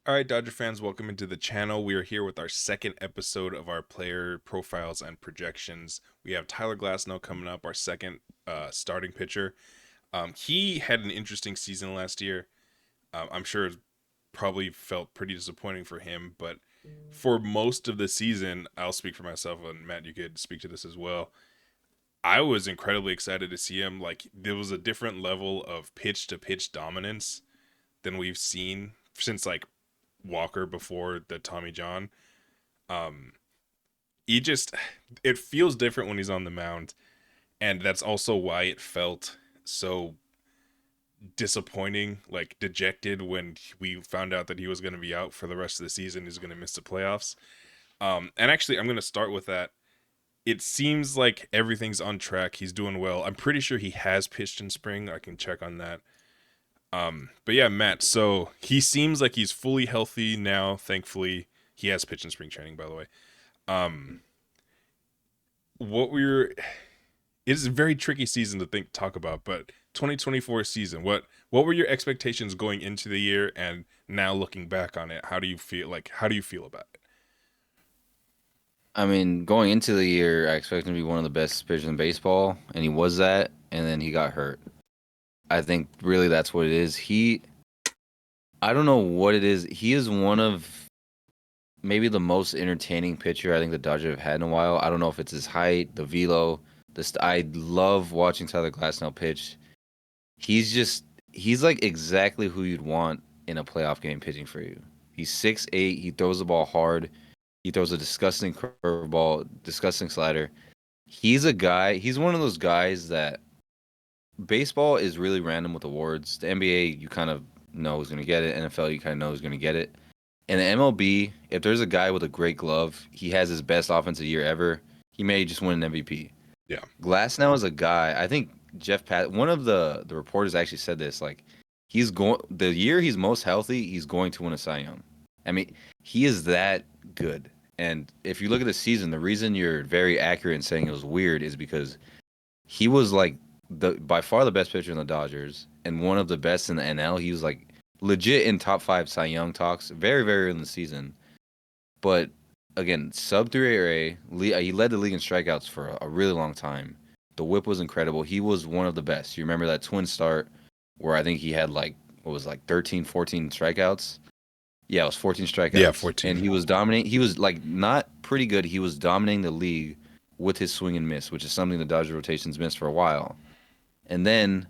All right, Dodger fans, welcome into the channel. We are here with our second episode of our player profiles and projections. We have Tyler Glasnow coming up, our second starting pitcher. He had an interesting season last year. I'm sure it probably felt pretty disappointing for him, but for most of the season, I'll speak for myself, and Matt, you could speak to this as well. I was incredibly excited to see him. Like, there was a different level of pitch to pitch dominance than we've seen since like Walker before the Tommy John. Um, he just it feels different when he's on the mound, and that's also why it felt so disappointing, like dejected when we found out that he was going to be out for the rest of the season. He's going to miss the playoffs. And actually, I'm going to start with that. It seems like everything's on track. He's doing well. I'm pretty sure he has pitched in spring. I can check on that. But yeah, Matt. So he seems like he's fully healthy now. Thankfully, he has pitched in spring training, by the way. Um, what we're it's a very tricky season to talk about, but 2024 season. What were your expectations going into the year, and now looking back on it, how do you feel? Like, how do you feel about it? I mean, going into the year, I expected him to be one of the best pitchers in baseball, and he was that, and then he got hurt. I think really that's what it is. I don't know what it is. He is one of maybe the most entertaining pitcher I think the Dodgers have had in a while. I don't know if it's his height, the velo. I love watching Tyler Glasnow pitch. He's just he's like exactly who you'd want in a playoff game pitching for you. He's 6'8". He throws the ball hard. He throws a disgusting curveball, disgusting slider. He's one of those guys that baseball is really random with awards. The NBA, you kind of know who's going to get it. NFL, you kind of know who's going to get it. And the MLB, if there's a guy with a great glove, he has his best offensive year ever, he may just win an MVP. Yeah, Glass now is a guy, I think one of the reporters actually said this, like, the year he's most healthy, he's going to win a Cy Young. I mean, he is that good. And if you look at the season, the reason you're very accurate in saying it was weird is because he was like the by far the best pitcher in the Dodgers and one of the best in the NL. He was like legit in top five Cy Young talks very, very early in the season. But again, sub 3 ERA, he led the league in strikeouts for a really long time. The whip was incredible. He was one of the best. You remember that twin start where I think he had like, what was it, like 13, 14 strikeouts? Yeah, it was 14 yeah, strikeouts. And 14. he was dominating. He was like not pretty good. He was dominating the league with his swing and miss, which is something the Dodger rotations missed for a while. And then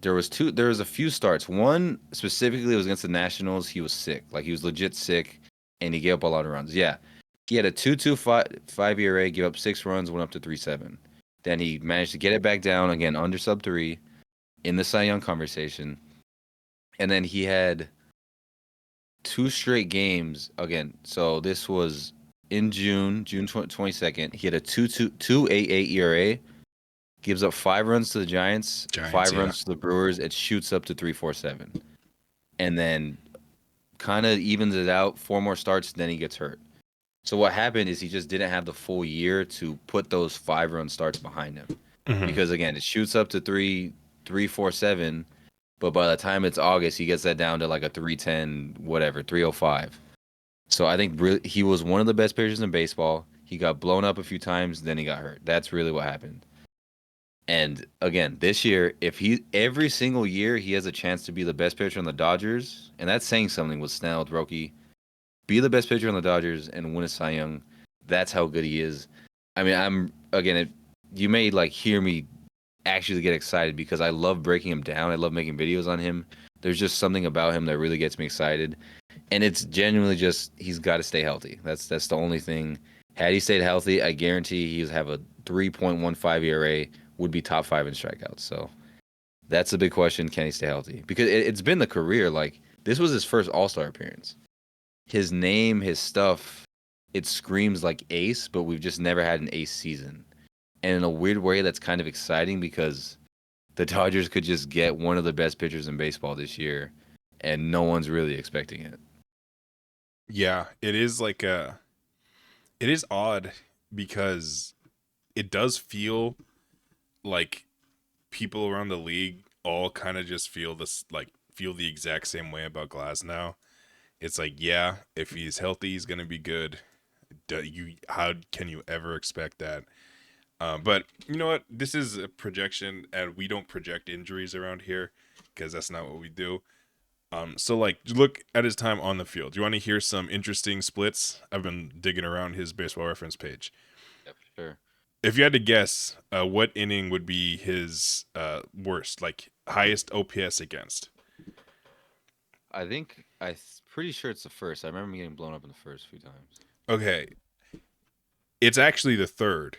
there was a few starts. One specifically was against the Nationals. He was sick. Like he was legit sick and he gave up a lot of runs. Yeah. He had a 2.25 ERA, gave up 6 runs, went up to 3.7. Then he managed to get it back down again under sub 3 in the Cy Young conversation. And then he had two straight games again. So this was in June 22nd. He had a 2.88 ERA, gives up 5 runs to the Giants, Giants, five yeah. runs to the Brewers. It shoots up to 3.47, and then kind of evens it out. Four more starts, then he gets hurt. So what happened is he just didn't have the full year to put those 5 run starts behind him, Hmm. because again, it shoots up to 3.47, but by the time it's August, he gets that down to like a 3.10, whatever, 3.05. So I think really, he was one of the best pitchers in baseball. He got blown up a few times, then he got hurt. That's really what happened. And again, this year, if he every single year he has a chance to be the best pitcher on the Dodgers, and that's saying something with Snell, with Roki, be the best pitcher on the Dodgers and win a Cy Young. That's how good he is. I mean, you may like hear me actually get excited because I love breaking him down. I love making videos on him. There's just something about him that really gets me excited, and it's genuinely just he's got to stay healthy. That's the only thing. Had he stayed healthy, I guarantee he'd have a 3.15 ERA, would be top five in strikeouts. So that's a big question. Can he stay healthy? Because it's been the career. Like this was his first All Star appearance. His name, his stuff, it screams like ace, but we've just never had an ace season. And in a weird way, that's kind of exciting because the Dodgers could just get one of the best pitchers in baseball this year, and no one's really expecting it. Yeah, it is odd because it does feel like people around the league all kind of just feel the exact same way about Glass now. It's like, yeah, if he's healthy, he's gonna be good. How can you ever expect that? But you know what? This is a projection, and we don't project injuries around here because that's not what we do. So like, look at his time on the field. You want to hear some interesting splits? I've been digging around his Baseball Reference page. Yeah, for sure. If you had to guess, what inning would be his worst, like highest OPS against? Pretty sure it's the first. I remember me getting blown up in the first few times. Okay, it's actually the third.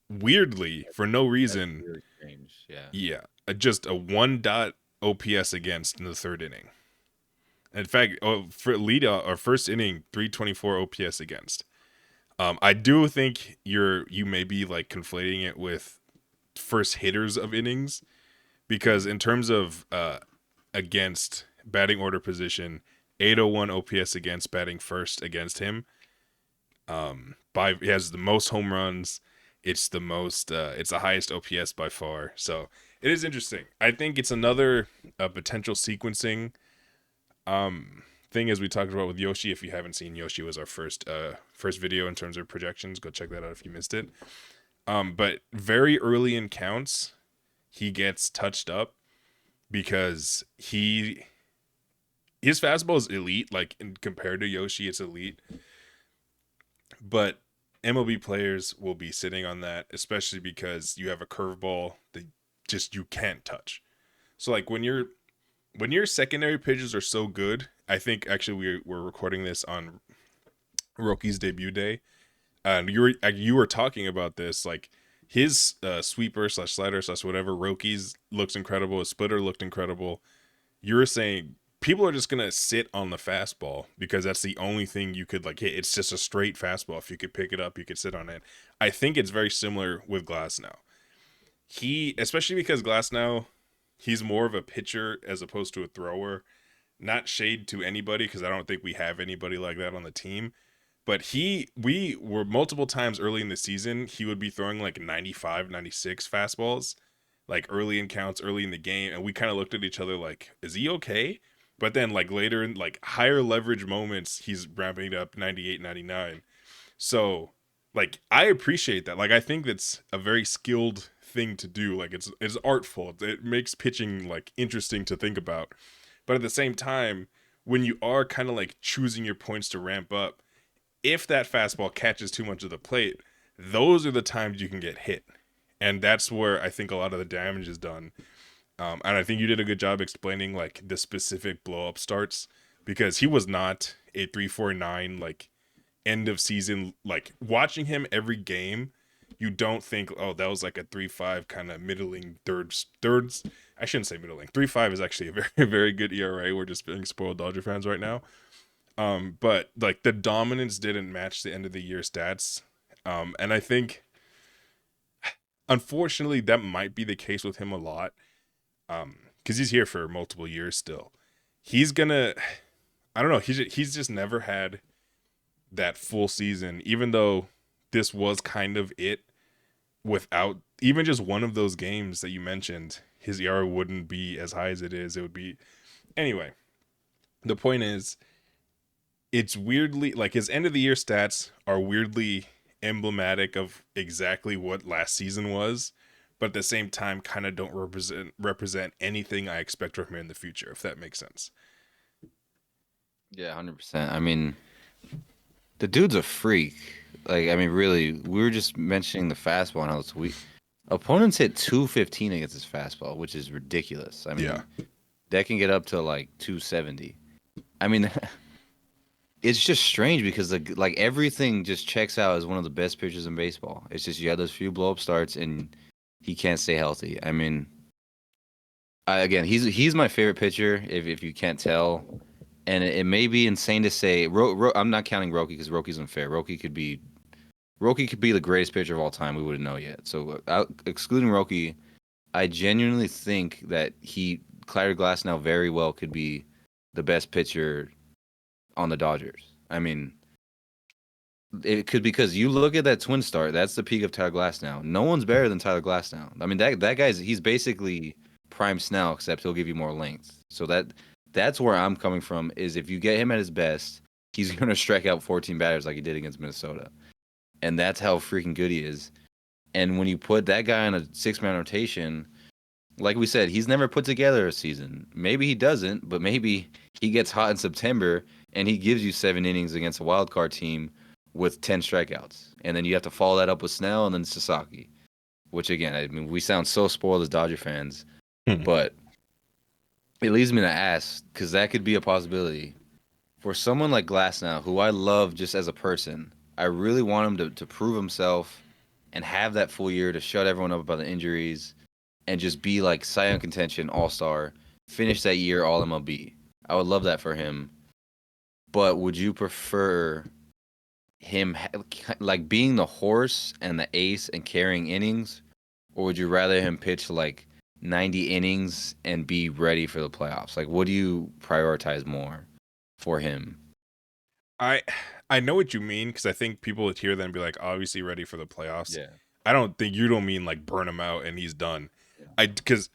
Weirdly, for no That's reason, really strange. Yeah. yeah, just a one dot OPS against in the third inning. In fact, for lead or first inning, 324 OPS against. I do think you may be like conflating it with first hitters of innings because in terms of against batting order position, 801 OPS against batting first against him. He has the most home runs. It's the most. It's the highest OPS by far. So it is interesting. I think it's another potential sequencing thing as we talked about with Yoshi. If you haven't seen, Yoshi was our first video in terms of projections. Go check that out if you missed it. But very early in counts, he gets touched up because his fastball is elite. Like compared to Yoshi, it's elite. But MLB players will be sitting on that, especially because you have a curveball that just you can't touch. So like when your secondary pitches are so good, I think actually we're recording this on Rocky's debut day, and you were talking about this like his sweeper slash slider slash whatever Rocky's looks incredible. His splitter looked incredible. You were saying people are just gonna sit on the fastball because that's the only thing you could like hit. It's just a straight fastball. If you could pick it up, you could sit on it. I think it's very similar with Glasnow. Especially because Glasnow, he's more of a pitcher as opposed to a thrower. Not shade to anybody because I don't think we have anybody like that on the team. But we were multiple times early in the season, he would be throwing like 95, 96 fastballs, like early in counts, early in the game. And we kind of looked at each other like, is he okay? But then like later in like higher leverage moments, he's ramping it up 98, 99. So like I appreciate that. Like I think that's a very skilled thing to do. Like it's artful. It makes pitching like interesting to think about. But at the same time, when you are kind of like choosing your points to ramp up, if that fastball catches too much of the plate, those are the times you can get hit. And that's where I think a lot of the damage is done. And I think you did a good job explaining like the specific blow up starts because he was not a 349 like end of season. Like watching him every game, you don't think, oh, that was like a 3.5 kind of middling thirds. I shouldn't say middling. 3.5 is actually a very very good ERA. We're just being spoiled Dodger fans right now. But like the dominance didn't match the end of the year stats. And I think unfortunately that might be the case with him a lot. Because he's here for multiple years still. He's gonna, I don't know. He's just never had that full season, even though this was kind of it. Without even just one of those games that you mentioned, his ERA wouldn't be as high as it is. It would be anyway. The point is, it's weirdly like his end of the year stats are weirdly emblematic of exactly what last season was, but at the same time kind of don't represent anything I expect from him in the future, if that makes sense. Yeah, 100%. I mean, the dude's a freak. Like, I mean, really, we were just mentioning the fastball and how it's weak. Opponents hit 215 against his fastball, which is ridiculous. I Yeah. mean, that can get up to like 270. I mean, it's just strange because like everything just checks out as one of the best pitchers in baseball. It's just you have those few blow up starts and he can't stay healthy. I mean, again, he's my favorite pitcher if you can't tell, and it may be insane to say. I'm not counting Roki because Roki's unfair. Roki could be the greatest pitcher of all time. We wouldn't know yet. So excluding Roki, I genuinely think that Tyler Glasnow very well could be the best pitcher on the Dodgers. I mean, it could because you look at that twin start. That's the peak of Tyler Glasnow. No one's better than Tyler Glasnow. I mean, that guy's he's basically prime Snell, except he'll give you more length. So that's where I'm coming from. Is if you get him at his best, he's gonna strike out 14 batters like he did against Minnesota, and that's how freaking good he is. And when you put that guy on a 6-man rotation, like we said, he's never put together a season. Maybe he doesn't, but maybe he gets hot in September and he gives you 7 innings against a wild card team with 10 strikeouts, and then you have to follow that up with Snell and then Sasaki. Which again, I mean, we sound so spoiled as Dodger fans, Hmm. but it leads me to ask because that could be a possibility for someone like Glasnow, who I love just as a person. I really want him to prove himself and have that full year to shut everyone up about the injuries and just be like Cy Young contention, All Star, finish that year All MLB. I would love that for him. But would you prefer him like being the horse and the ace and carrying innings, or would you rather him pitch like 90 innings and be ready for the playoffs? Like, what do you prioritize more for him? I I know what you mean because I think people would hear that and be like, obviously ready for the playoffs. Yeah. I don't think you don't mean like burn him out and he's done. Yeah. I because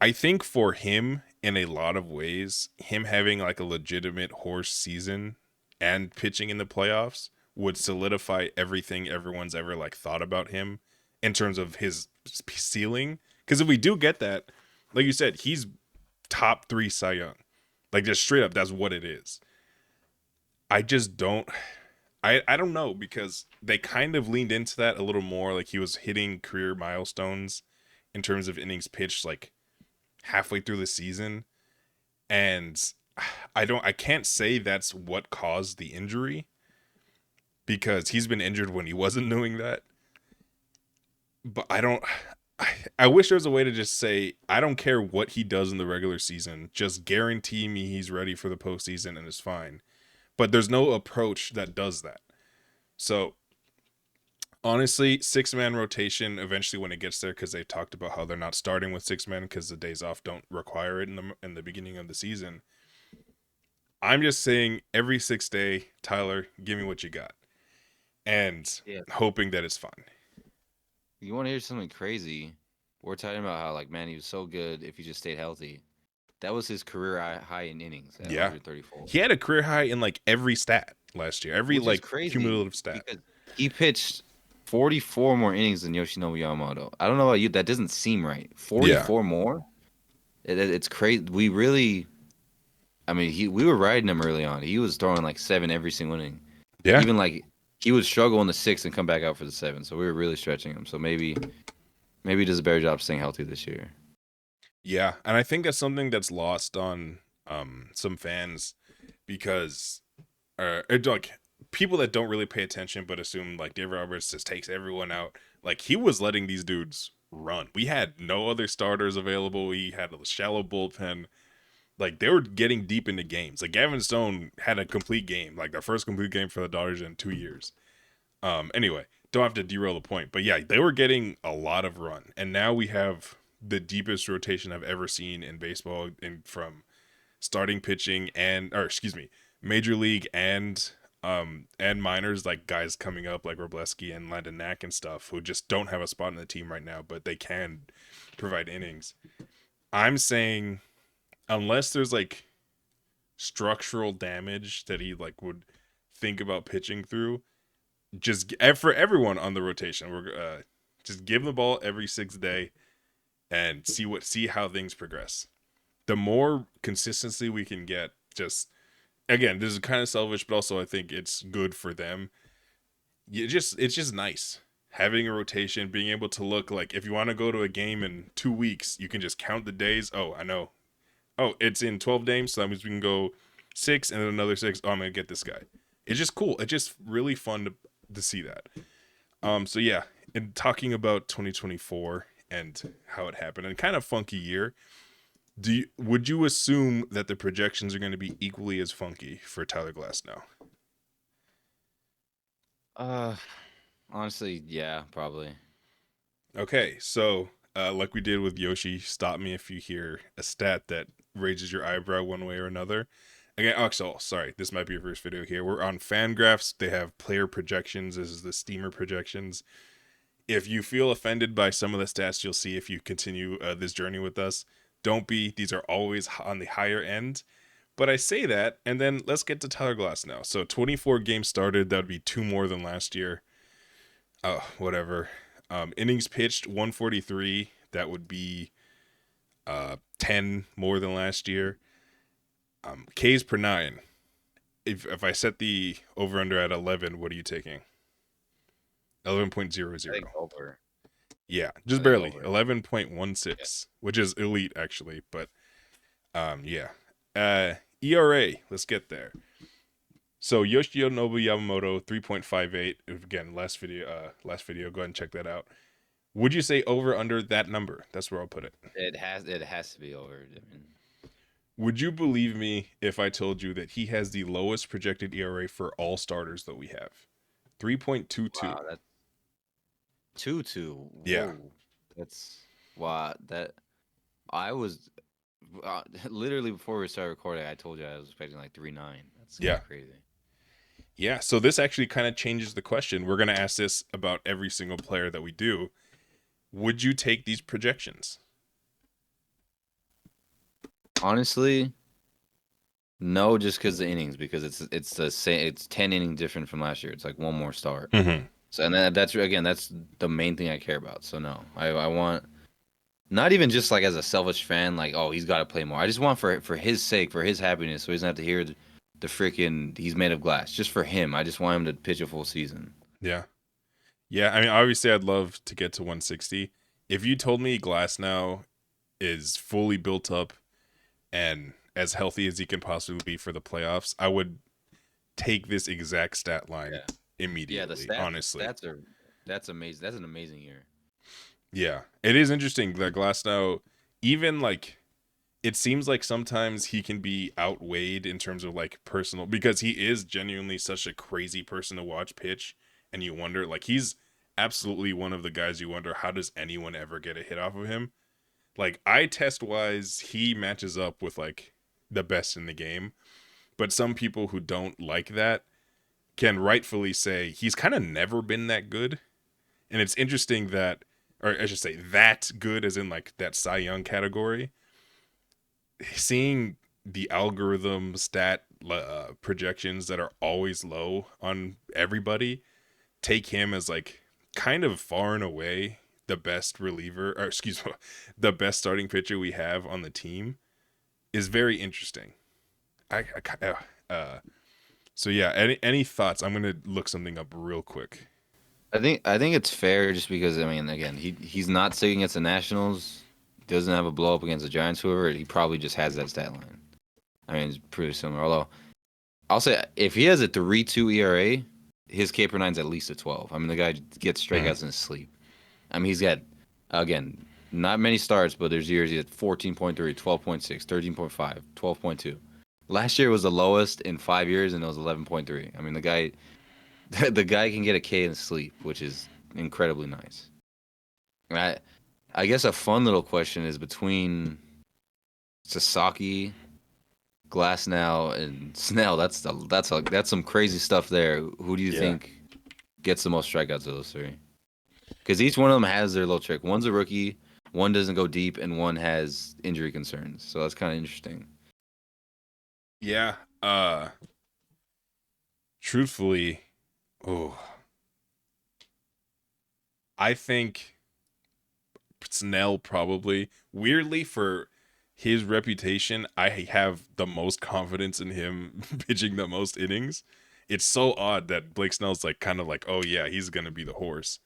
I think for him in a lot of ways, him having like a legitimate horse season and pitching in the playoffs would solidify everything everyone's ever like thought about him in terms of his ceiling. Because if we do get that, like you said, he's top three Cy Young. Like just straight up, that's what it is. I just don't. I don't know because they kind of leaned into that a little more. Like he was hitting career milestones in terms of innings pitched like halfway through the season, and I can't say that's what caused the injury because he's been injured when he wasn't doing that. But I don't. I wish there was a way to just say I don't care what he does in the regular season, just guarantee me he's ready for the postseason and is fine. But there's no approach that does that. So honestly, 6-man rotation eventually when it gets there because they've talked about how they're not starting with 6 men because the days off don't require it in the beginning of the season. I'm just saying every 6 day, Tyler, give me what you got, and Yeah. hoping that it's fine. You want to hear something crazy? We're talking about how, like, man, he was so good if he just stayed healthy. That was his career high in innings at Yeah, 134, he had a career high in like every stat last year, every which is like crazy cumulative stat. because he pitched 44 more innings than Yoshinobu Yamamoto. I don't know about you, that doesn't seem right. Yeah, 44 more? It's crazy. We really, I mean, we were riding him early on. He was throwing like 7 every single inning. yeah, Even like he would struggle in the 6th and come back out for the 7. So we were really stretching him. So maybe he does a better job staying healthy this year. yeah, and I think that's something that's lost on some fans because like people that don't really pay attention but assume like Dave Roberts just takes everyone out. Like he was letting these dudes run. We had no other starters available. We had a shallow bullpen. Like they were getting deep into games. Like Gavin Stone had a complete game, like the first complete game for the Dodgers in 2 years. Anyway, don't have to derail the point, but yeah, they were getting a lot of run, and now we have the deepest rotation I've ever seen in baseball, in from starting pitching or excuse me, major league and minors, like guys coming up like Robleski and Landon Knack and stuff who just don't have a spot in the team right now, but they can provide innings. I'm saying unless there's like structural damage that he like would think about pitching through, just for everyone on the rotation, we're just give the ball every 6 day and see how things progress. The more consistency we can get, just again, this is kind of selfish, but also I think it's good for them. It's just nice having a rotation, being able to look like if you want to go to a game in 2 weeks, you can just count the days. Oh, I know. Oh, it's in 12 games, so that means we can go 6 and then another 6. Oh, I'm gonna get this guy. It's just cool. It's just really fun to see that. So yeah, and talking about 2024 and how it happened and kind of funky year. Would you assume that the projections are going to be equally as funky for Tyler Glass now? Uh, Honestly, yeah, probably. Okay, so like we did with Yoshi, stop me if you hear a stat that raises your eyebrow one way or another. Again, Axel, sorry, this might be your first video here. We're on Fangraphs. They have player projections. This is the Steamer projections. If you feel offended by some of the stats you'll see if you continue this journey with us, don't be. These are always on the higher end. But I say that, and then let's get to Tyler Glass now. So 24 games started. That would be two more than last year. Oh, whatever. Innings pitched 143. That would be 10 more than last year. Ks per nine. If I set the over under at 11, what are you taking? I think 11.00. over. Yeah, I just think barely. over. Yeah. 11.16, which is elite actually, but yeah. ERA, let's get there. So Yoshinobu Yamamoto 3.58. Again, last video, go ahead and check that out. Would you say over under that number? That's where I'll put it. It has to be over. I mean, Would you believe me if I told you that he has the lowest projected ERA for all starters that we have? 3.22. wow, that's 2-2. Yeah. Whoa, that's wow. That I was literally before we started recording. I told you I was expecting like 3.9. That's kind Yeah. of crazy. Yeah, so this actually kind of changes the question. We're going to ask this about every single player that we do. Would you take these projections? Honestly, no, just because the innings, because it's the same. It's 10 innings different from last year. It's like one more start. Mm-hmm. So and that's the main thing I care about. So no, I want not even just like as a selfish fan, like oh he's got to play more. I just want for his sake, for his happiness, so he doesn't have to hear the freaking he's made of glass. Just for him, I just want him to pitch a full season. Yeah. Yeah, I mean, obviously, I'd love to get to 160. If you told me Glass now is fully built up and as healthy as he can possibly be for the playoffs, I would take this exact stat line Yeah, yeah. The immediately, stats honestly. stats are that's amazing. That's an amazing year. Yeah. It is interesting that Glass now, even like, it seems like sometimes he can be outweighed in terms of like personal, because he is genuinely such a crazy person to watch pitch. And you wonder, like, he's absolutely one of the guys you wonder, how does anyone ever get a hit off of him? Like, eye test wise, he matches up with like the best in the game. But some people who don't like that can rightfully say he's kind of never been that good. And it's interesting that, or I should say, that good, as in like that Cy Young category. Seeing the algorithm stat projections that are always low on everybody, take him as like kind of far and away the best reliever, or excuse me, the best starting pitcher we have on the team, is very interesting. I so yeah. Any thoughts? I'm gonna look something up real quick. I think it's fair just because I mean again he's not sitting against the Nationals, doesn't have a blow up against the Giants, whoever. He probably just has that stat line. I mean it's pretty similar. Although I'll say if he has a 3.2 ERA, his K per nine's at least a 12. I mean the guy gets Mhm. strikeouts in his sleep. I mean he's got again not many starts, but there's years he had 14.3, 12.6, 13.5, 12.2. Last year was the lowest in 5 years, and it was 11.3. I mean the guy the guy can get a K in sleep, which is incredibly nice. I I guess a fun little question is between Sasaki, Glasnow, and Snell. That's some crazy stuff there. Who do you Yeah. think gets the most strikeouts of those three? Because each one of them has their little trick. One's a rookie, one doesn't go deep, and one has injury concerns. So that's kind of interesting. Yeah. Truthfully, oh, I think Snell probably. Weirdly, for his reputation, I have the most confidence in him pitching the most innings. It's so odd that Blake Snell's like kind of like, oh yeah, he's gonna be the horse.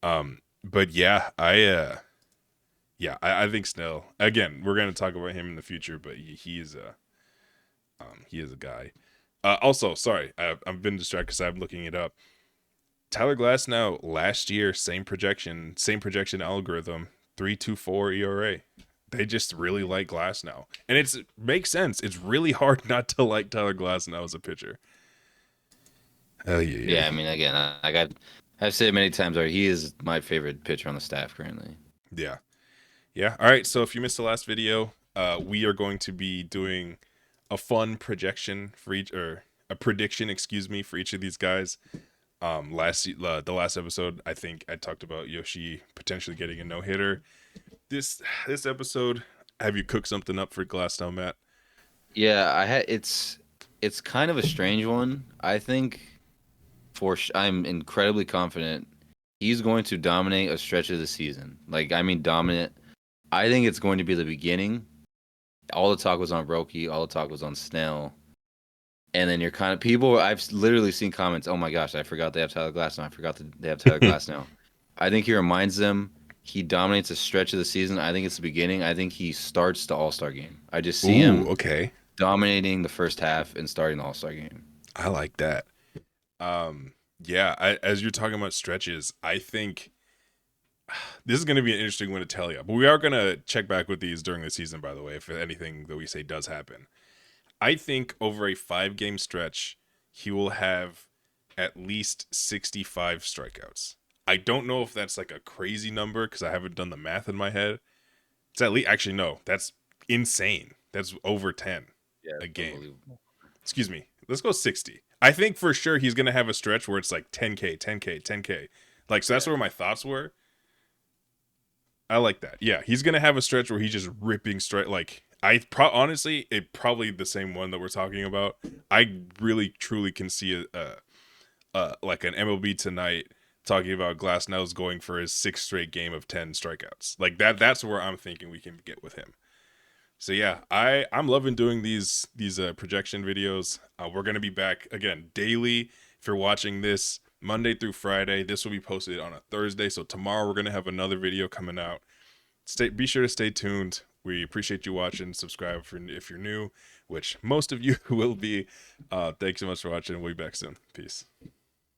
But yeah, I think Snell. Again, we're gonna talk about him in the future, but he is a guy. Also, sorry, I've been distracted because I'm looking it up. Tyler Glasnow last year, same projection algorithm, 3.24 ERA. They just really like Glasnow, and it makes sense. It's really hard not to like Tyler Glasnow as a pitcher. Oh yeah, Yeah, I mean, again, I've said it many times already. He is my favorite pitcher on the staff currently. yeah, yeah. All right, so if you missed the last video, we are going to be doing a fun projection for each, or a prediction, excuse me, for each of these guys. The last episode, I think I talked about Yoshi potentially getting a no hitter. This episode, have you cooked something up for Glass now, Matt? Yeah, it's kind of a strange one. I think I'm incredibly confident he's going to dominate a stretch of the season. Like I mean dominant. I think it's going to be the beginning. All the talk was on Roki, all the talk was on Snell. And then you're kind of people. I've literally seen comments. Oh my gosh, I forgot they have Tyler Glasnow. I forgot that they have Tyler Glasnow. I think he reminds them. He dominates a stretch of the season. I think it's the beginning. I think he starts the All Star game. I just see Ooh, him okay. dominating the first half and starting the All Star game. I like that. Um, yeah, as you're talking about stretches, I think this is going to be an interesting one to tell you. But we are going to check back with these during the season, by the way, if anything that we say does happen. I think over a 5 game stretch, he will have at least 65 strikeouts. I don't know if that's like a crazy number because I haven't done the math in my head. It's at least, actually, no, that's insane. That's over 10 Yeah, a it's game. unbelievable. Excuse me. Let's go 60. I think for sure he's going to have a stretch where it's like 10K, 10K, 10K. Like, so that's Yeah, where my thoughts were. I like that. Yeah, he's gonna have a stretch where he's just ripping straight. Like honestly, it probably the same one that we're talking about. I really truly can see like an MLB tonight talking about Glassnell's going for his 6th straight game of 10 strikeouts. Like that. That's where I'm thinking we can get with him. So yeah, I'm loving doing these projection videos. We're gonna be back again daily. If you're watching this Monday through Friday, this will be posted on a Thursday. So tomorrow we're gonna have another video coming out. Be sure to stay tuned. We appreciate you watching. Subscribe if you're new, which most of you will be. Thanks so much for watching. We'll be back soon. Peace.